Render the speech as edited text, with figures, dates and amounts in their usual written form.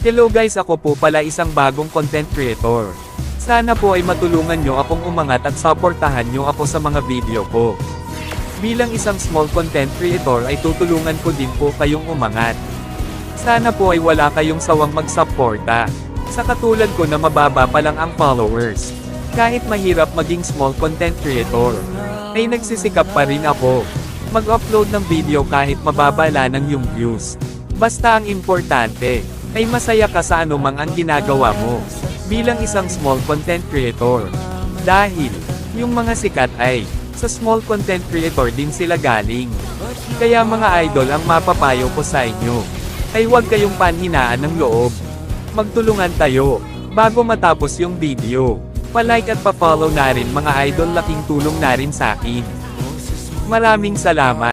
Hello guys, ako po pala isang bagong content creator. Sana po ay matulungan nyo akong umangat at supportahan nyo ako sa mga video ko. Bilang isang small content creator ay tutulungan ko din po kayong umangat. Sana po ay wala kayong sawang magsuporta. Sa katulad ko na mababa pa lang ang followers. Kahit mahirap maging small content creator, ay nagsisikap pa rin ako. Mag-upload ng video kahit mababa lang yung views. Basta ang importante, ay masaya ka sa anumang ang ginagawa mo, bilang isang small content creator. Dahil, yung mga sikat ay, sa small content creator din sila galing. Kaya mga idol, ang mapapayo ko sa inyo, ay huwag kayong panhinaan ng loob. Magtulungan tayo, bago matapos yung video. Pa-like at pa-follow na rin mga idol, laking tulong na rin sa akin. Maraming salamat.